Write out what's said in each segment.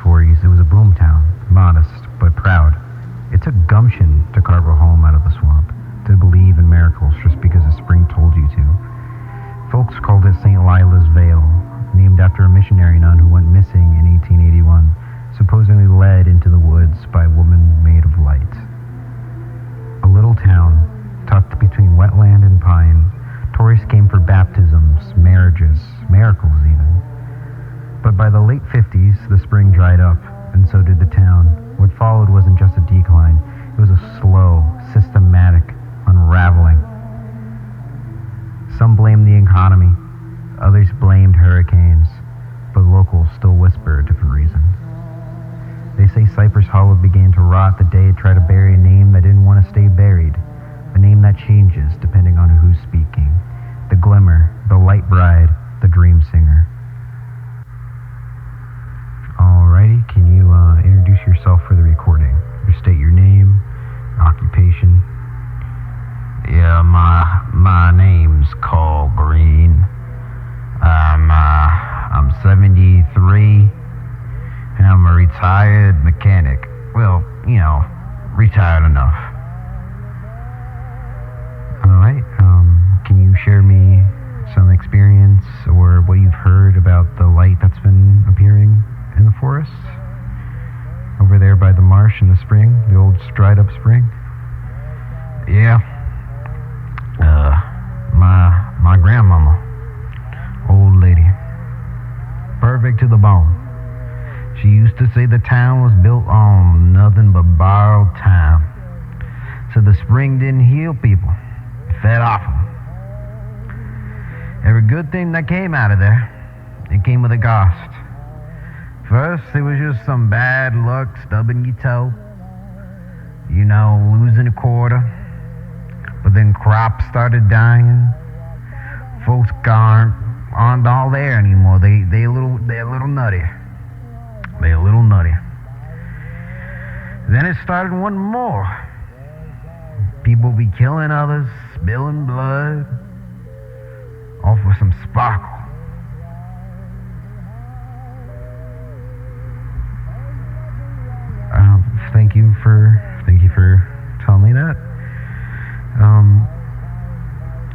stories, it was a boomtown, modest but proud. It took gumption to carve a home out of the swamp, to believe in miracles just because the spring told you to. Folks called it St. Lila's Vale, named after a missionary nun who went missing in 1881, supposedly led into the woods by a woman made of light. A little town, tucked between wetland and pine, tourists came for baptisms, marriages, miracles even. But by the late 50s, the spring dried up, and so did the town. What followed wasn't just a decline, it was a slow, systematic unraveling. Some blamed the economy, others blamed hurricanes, but locals still whisper a different reason. They say Cypress Hollow began to rot the day it tried to bury a name that didn't want to stay buried, a name that changes depending on who's speaking. The Glimmer, the Light Bride, the Dream Singer. Alrighty, can you introduce yourself for the recording? Just state your name, occupation. Yeah, my name's Cole Green. I'm 73, and I'm a retired mechanic. Well, retired enough. Alright, can you share me some experience or what you've heard about the light that's been appearing in the forest? Over there by the marsh in the spring, the old dried up spring? Yeah. My grandmama, old lady, perfect to the bone. She used to say the town was built on nothing but borrowed time. So the spring didn't heal people, it fed off them. Every good thing that came out of there, it came with a cost. First, it was just some bad luck stubbing your toe. Losing a quarter. But then crops started dying. Folks aren't all there anymore. They're a little nutty. They're a little nutty. Then it started wanting more. People be killing others, spilling blood, all for some sparkle. Thank you for telling me that.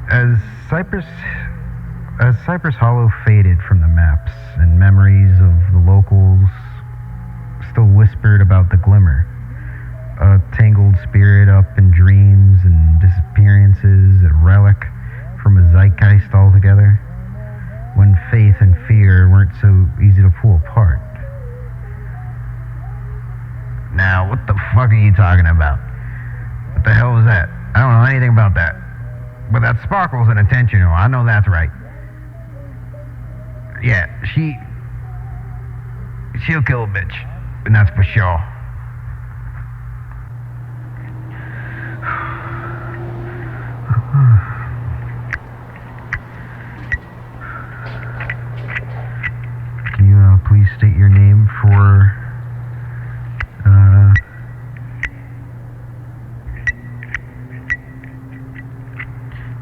As Cypress Hollow faded from the maps and memories of the locals still whispered about the Glimmer, a tangled spirit up in dreams and disappearances, a relic from a zeitgeist altogether, when faith and fear weren't so easy to pull apart. Now, what the fuck are you talking about? What the hell was that? I don't know anything about that. But that sparkle's an intentional. I know that's right. Yeah, she'll kill a bitch. And that's for sure. Can you please state your name for...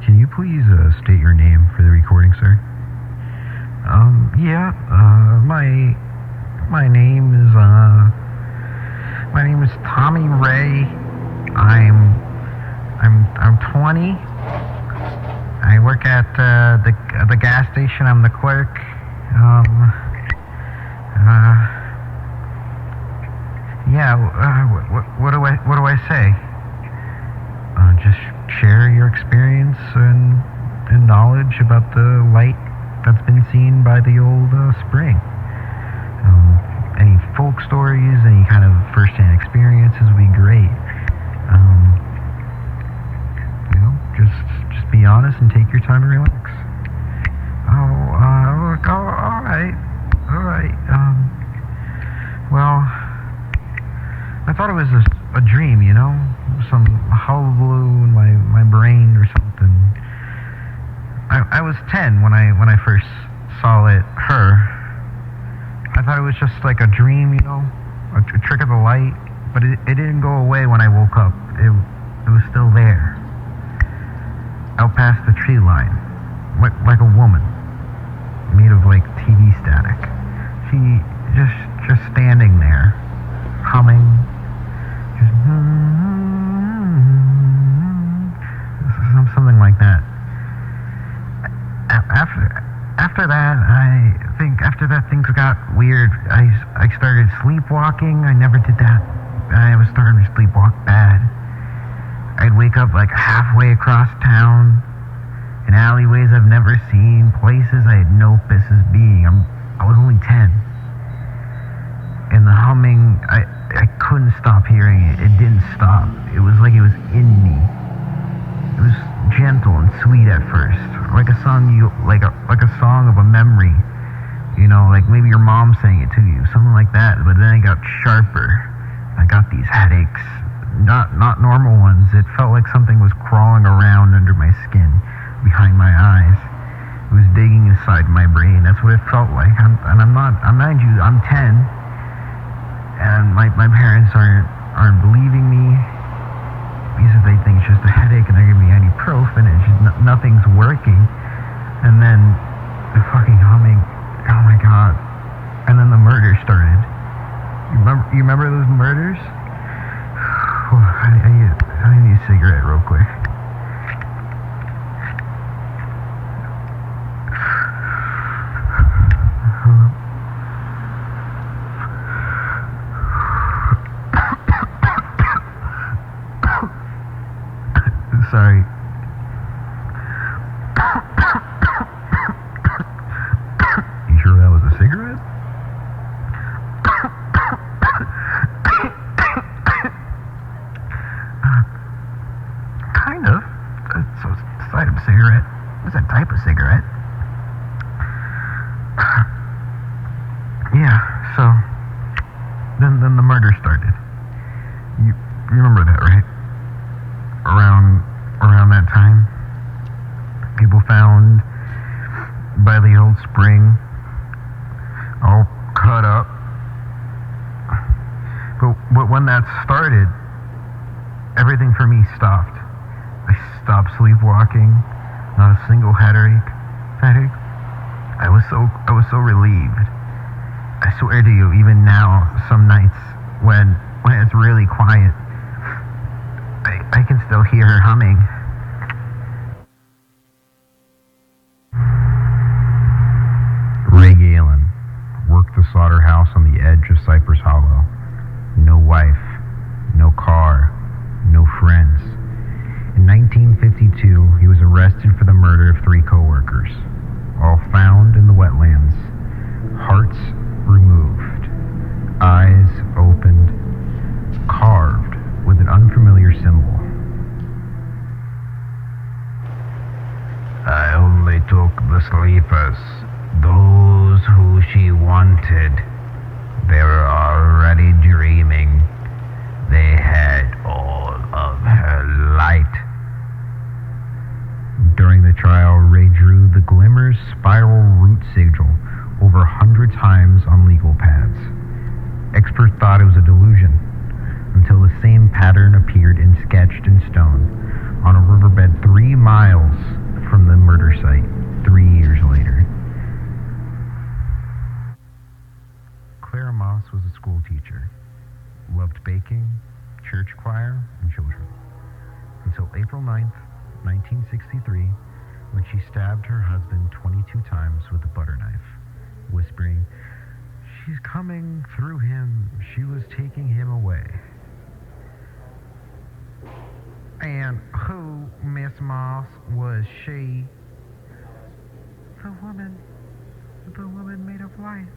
Can you please state your name for the recording, sir? My name is Tommy Ray. I'm 20. I work at the gas station. I'm the clerk. What do I say? Just share your experience and knowledge about the light that's been seen by the old spring. Any folk stories, any kind of first-hand experiences would be great. Just be honest and take your time and relax. All right. Well, I thought it was a dream, some hullabaloo in my brain or something. I was 10 when I first saw her. I thought it was just like a dream, a trick of the light, but it didn't go away when I woke up. It was still there, out past the tree line, like a woman, made of like TV static. She just just standing there, humming, just something like that. After that, I think after that things got weird. I started sleepwalking. I never did that. I was starting to sleepwalk bad. I'd wake up like halfway across town, in alleyways I've never seen, places I had no business being. I was only 10. And the humming, I couldn't stop hearing it. It didn't stop. It was like it was in me. It was gentle and sweet at first, like a song like a song of a memory. You know, like maybe your mom sang it to you, something like that. But then it got sharper. I got these headaches, not normal ones. It felt like something was crawling around under my skin, behind my eyes. It was digging inside my brain. That's what it felt like. Mind you, I'm 10, and my parents aren't believing me. Because they think it's just a headache, and they're giving me ibuprofen, and it's just nothing's working. And then the fucking humming. Oh my god! And then the murder started. You remember those murders? I need a cigarette real quick. Sorry. You sure that was a cigarette? Kind of. It's a type of cigarette. It's a type of cigarette. Yeah, so then the murder started. You remember that, right? Around that time, people found by the old spring, all cut up. But when that started, everything for me stopped. I stopped sleepwalking. Not a single headache. I was so relieved. I swear to you, even now, some nights when it's really quiet, I can still hear her humming. Ray Galen worked the slaughterhouse on the edge of Cypress Hollow. No wife, no car, no friends. In 1952, he was arrested for the murder of 3 co-workers, all found in the wetlands, hearts removed, eyes opened, carved with an unfamiliar symbol. I only took the sleepers, those who she wanted. They were already dreaming. They had all of her light. During the trial, Ray drew the Glimmer's spiral root sigil over 100 times on legal pads. Experts thought it was a delusion, until the same pattern appeared sketched in stone on a riverbed 3 miles from the murder site 3 years later. Clara Moss was a school teacher, loved baking, church choir, and children, until April 9th, 1963, when she stabbed her husband 22 times with a butter knife, whispering, "She's coming through him. She was taking him away." And who, Miss Moss, was she? The woman made of light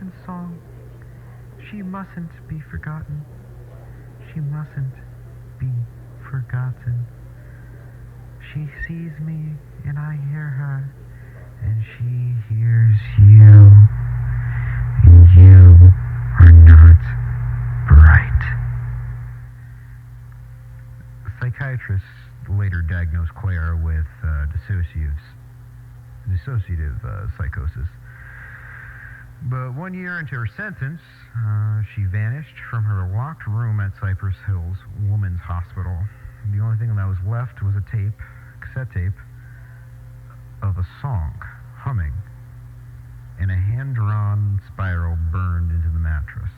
and song. She mustn't be forgotten. She mustn't be forgotten. She sees me and I hear her, and she hears you, and you are not bright. Psychiatrists later diagnosed Clara with dissociative psychosis. But 1 year into her sentence, she vanished from her locked room at Cypress Hills Women's Hospital. The only thing that was left was a cassette tape of a song, humming. and a hand-drawn spiral burned into the mattress.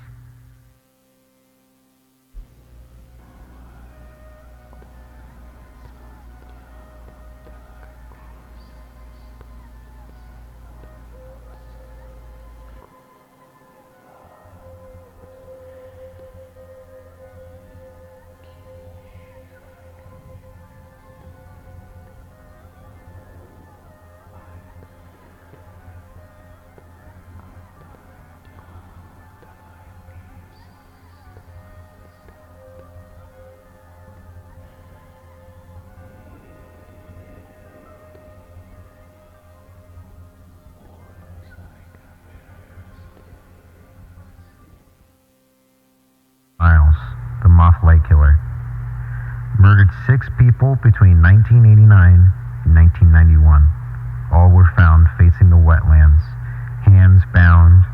Miles, the Moth Light Killer, murdered 6 people between 1989 and 1991. All were found facing the wetlands, hands bound.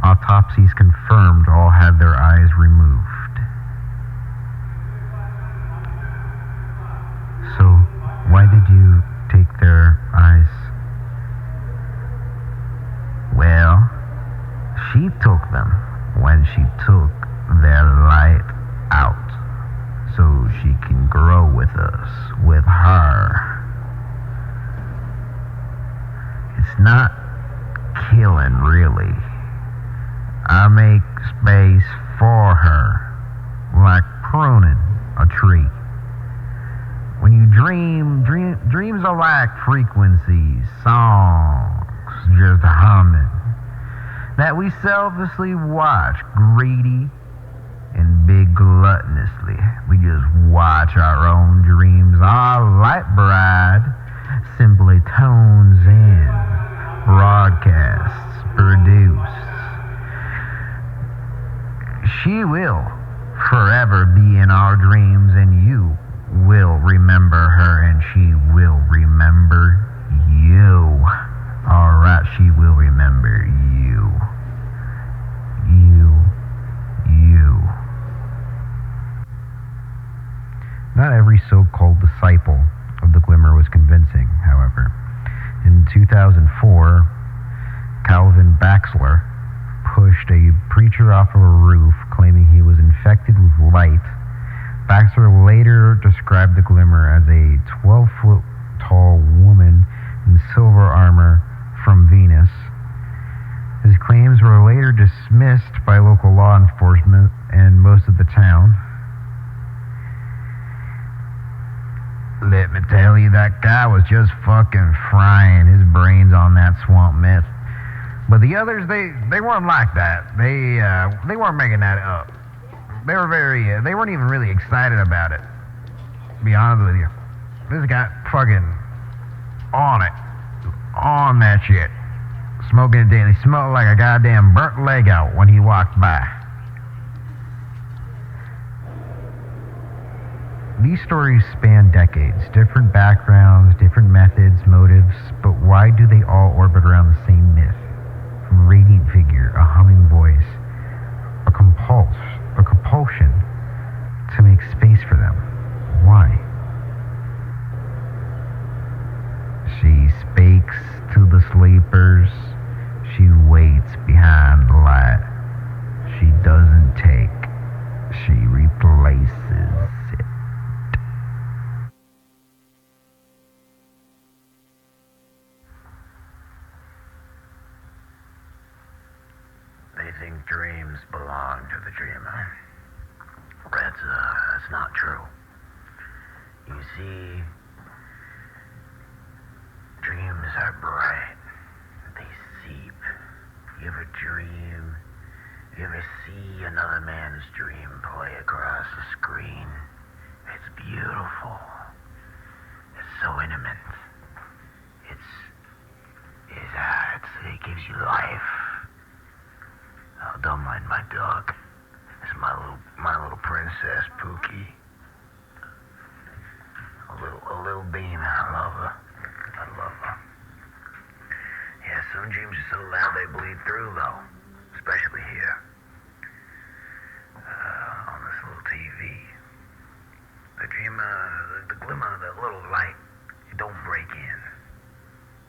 Autopsies confirmed all had their eyes removed. So, why did you take their eyes? Well, she took them when she took their light out, so she can grow with us, with her. It's not killing, really. I make space for her, like pruning a tree. When you dreams are like frequencies, songs, just humming, that we selflessly watch greedy and big gluttonously. We just watch our own dreams. Our light bride simply tones in, broadcasts, produced. She will forever be in our dreams, and you will remember her, and she will remember you. Alright, she will remember you. You. Not every so-called disciple of the Glimmer was convincing, however. In 2004, Calvin Baxler pushed a preacher off of a roof, claiming he was infected with light. Baxler later described the Glimmer as a 12-foot tall woman in silver armor from Venus. His claims were later dismissed by local law enforcement and most of the town. Let me tell you, that guy was just fucking frying his brains on that swamp myth. But the others, they weren't like that. They weren't making that up. They weren't even really excited about it, to be honest with you. This guy fucking on that shit. Smoking it daily, smelled like a goddamn burnt leg out when he walked by. These stories span decades, different backgrounds, different methods, motives, but why do they all orbit around the same myth? From a radiant figure, a humming voice, a compulsion to make space for them. Why? She speaks to the sleepers. She waits behind the light. She doesn't take. She replaces it. They think dreams belong to the dreamer. That's not true. You see, dreams are bright. They seep. You ever dream? You ever see another man's dream play across the screen? It's beautiful. It's so intimate. It gives you life. Oh, don't mind my dog. It's my little princess, Pookie. A little bean. I love her. Yeah, some dreams are so loud they bleed through, though. Especially here. On this little TV. The glimmer, the little light, it don't break in.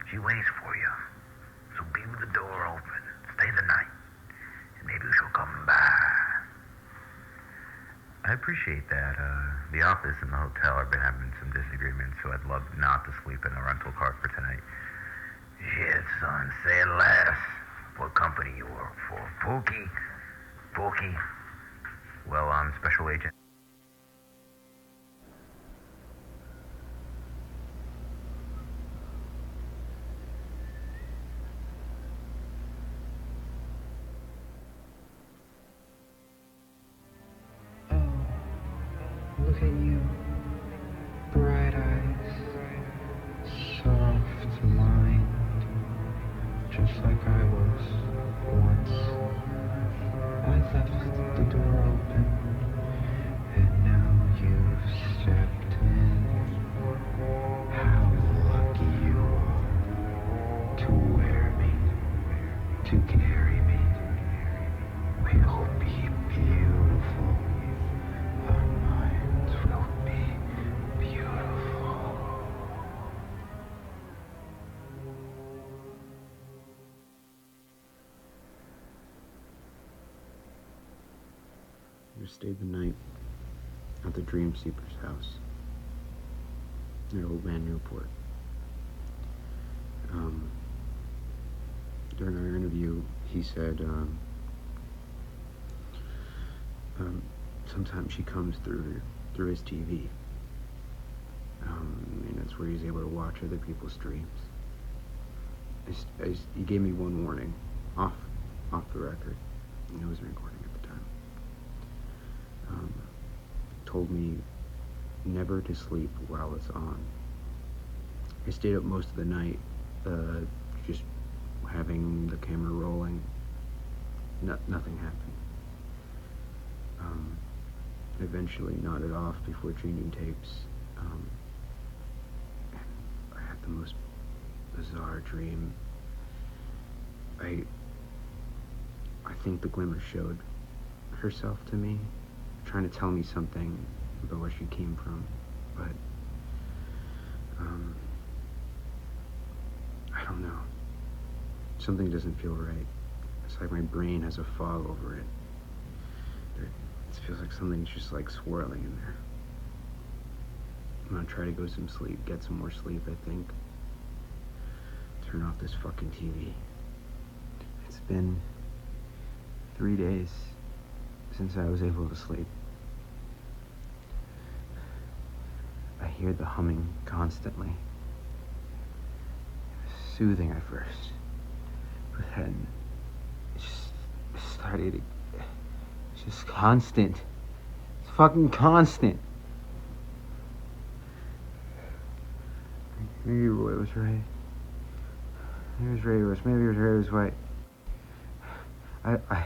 She waits for you. So be with the door open. Stay the night. And maybe we shall come back. I appreciate that. The office and the hotel have been having some disagreements, so I'd love not to sleep in a rental car for tonight. Shit, son, say it less. What company you work for? Pookie? Pookie? Well, I'm Special Agent. Look at you. Bright eyes. Soft mind. Just like I was once. I left the door open. And now you've stepped in. How lucky you are to wear me, to carry me. We'll be beautiful. Our minds will be beautiful. I stayed the night at the Dream Seeker's house near Old Man Newport. During our interview, he said sometimes she comes through his TV. And that's where he's able to watch other people's streams. He gave me one warning, off the record. I wasn't recording at the time. Told me never to sleep while it's on. I stayed up most of the night, just having the camera rolling. Nothing happened. Eventually nodded off before changing tapes. I had the most bizarre dream. I think the Glimmer showed herself to me, trying to tell me something about where she came from, but I don't know. Something doesn't feel right. It's like my brain has a fog over it. It feels like something's just like swirling in there. I'm gonna try to get some more sleep, I think. Turn off this fucking TV. It's been 3 days since I was able to sleep. I hear the humming constantly. Soothing at first, but then it just started. It's just constant. It's fucking constant. Maybe Roy was right. Maybe Ray was right. I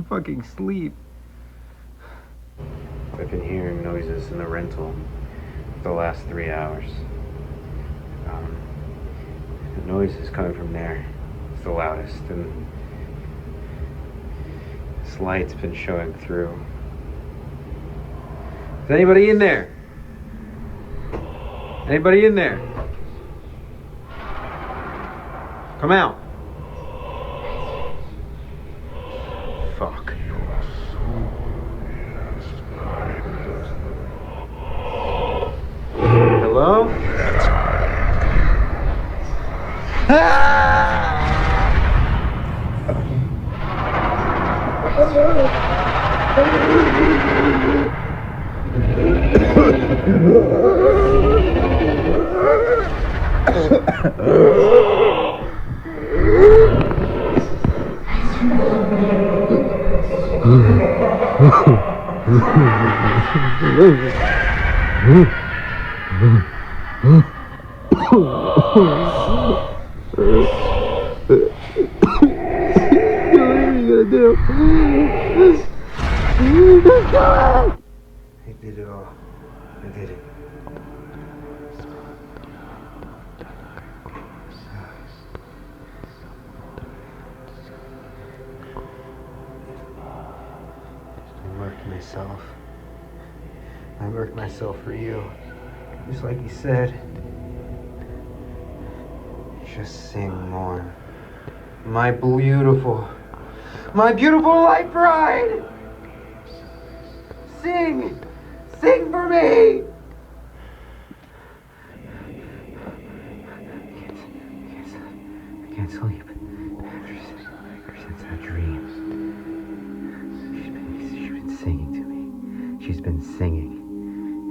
fucking sleep. I've been hearing noises in the rental for the last 3 hours. The noise is coming from there. It's the loudest, and this light's been showing through. Is anybody in there? Anybody in there? Come out. Fuck. Hello? I did it all. I did it. I murked myself for you. Just like you said. Just sing more. My beautiful light bride! Sing! Sing for me! I can't sleep. Ever since that dream. She's been singing to me. She's been singing.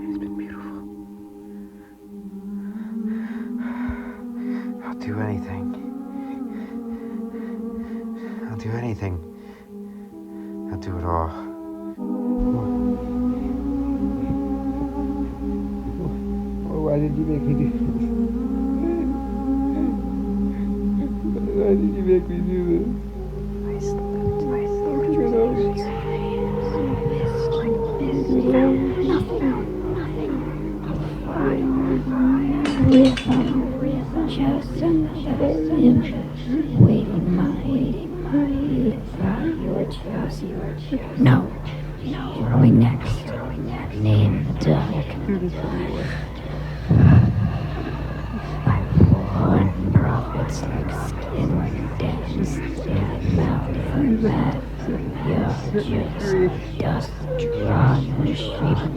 It's been beautiful. I'll do anything. I'll do anything. I'll do it all. Why did you make me do this? Why did you make me do this? I slept. Get over it. Rhythm, just another image, waiting mind. You thought you were chosen. No, you're going next. Name the dark. I've worn prophets like skin dance in mouth and mad. You're just dust drawn in the shape of